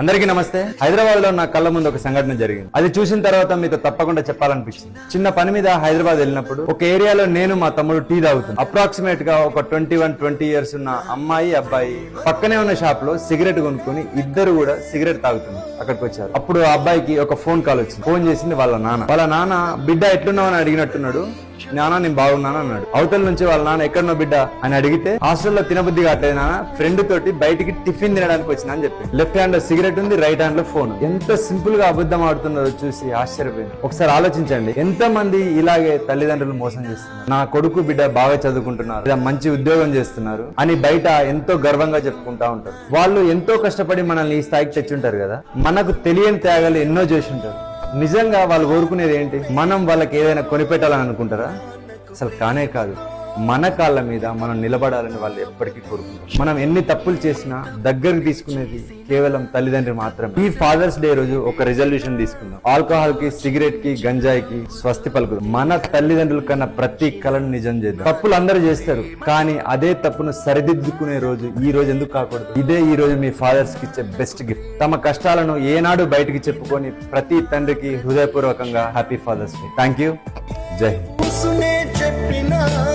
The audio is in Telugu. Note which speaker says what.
Speaker 1: అందరికీ నమస్తే. హైదరాబాద్ లో నా కళ్ళ ముందు ఒక సంఘటన జరిగింది. అది చూసిన తర్వాత మీతో తప్పకుండా చెప్పాలనిపించింది. చిన్న పని మీద హైదరాబాద్ వెళ్ళినప్పుడు ఒక ఏరియాలో నేను మా తమ్ముడు టీ తాగుతున్నాం. అప్రాక్సిమేట్ గా ఒక 20 ఇయర్స్ ఉన్న అమ్మాయి అబ్బాయి పక్కనే ఉన్న షాప్ లో సిగరెట్ కొనుక్కొని ఇద్దరు కూడా సిగరెట్ తాగుతున్నారు. అక్కడికి వచ్చారు. అప్పుడు ఆ అబ్బాయికి ఒక ఫోన్ కాల్ వచ్చింది. ఫోన్ చేసింది వాళ్ళ నాన్న బిడ్డ ఎట్లున్నావు అని అడిగినట్టున్నాడు. నాన్న నేను బాగున్నాను అన్నాడు. అవతల నుంచి వాళ్ళ నాన్న ఎక్కడనో బిడ్డ అని అడిగితే హాస్టల్లో తినబుద్ధి కావట్లేదు నాన్న, ఫ్రెండ్ తోటి బయటికి టిఫిన్ తినడానికి వచ్చినా అని చెప్పి. లెఫ్ట్ హ్యాండ్ లో సిగరెట్ ఉంది, రైట్ హ్యాండ్ లో ఫోన్. ఎంత సింపుల్ గా అబద్ధం ఆడుతున్నారో చూసి ఆశ్చర్యపోయింది. ఒకసారి ఆలోచించండి, ఎంత మంది ఇలాగే తల్లిదండ్రులు మోసం చేస్తున్నారు. నా కొడుకు బిడ్డ బాగా చదువుకుంటున్నారు, లేదా మంచి ఉద్యోగం చేస్తున్నారు అని బయట ఎంతో గర్వంగా చెప్పుకుంటా ఉంటారు. వాళ్ళు ఎంతో కష్టపడి మనల్ని ఈ స్థాయికి తెచ్చుంటారు కదా. మనకు తెలియని త్యాగాలు ఎన్నో చేసి ఉంటారు. నిజంగా వాళ్ళు కోరుకునేది ఏంటి? మనం వాళ్ళకి ఏదైనా కొనిపెట్టాలని అనుకుంటారా? అసలు కానే కాదు. మన కాళ్ళ మీద మనం నిలబడాలని వాళ్ళు ఎప్పటికీ కోరుకుంటారు. మనం ఎన్ని తప్పులు చేసినా దగ్గరకు తీసుకునేది కేవలం తల్లిదండ్రి మాత్రమే. ఈ ఫాదర్స్ డే రోజు ఒక రిజల్యూషన్ తీసుకుందాం. ఆల్కహాల్ కి, సిగరెట్ కి, గంజాయికి స్వస్తి పలుకుదాం. మన తల్లిదండ్రుల కన్నా ప్రతి కళను నిజం చేద్దాం. తప్పులు అందరూ చేస్తారు, కానీ అదే తప్పును సరిదిద్దుకునే రోజు ఈ రోజు ఎందుకు కాకూడదు? ఇదే ఈ రోజు మీ ఫాదర్స్ కి ఇచ్చే బెస్ట్ గిఫ్ట్. తమ కష్టాలను ఏనాడు బయటికి చెప్పుకొని ప్రతి తండ్రికి హృదయపూర్వకంగా happy father's day. Thank you. Jai Hind.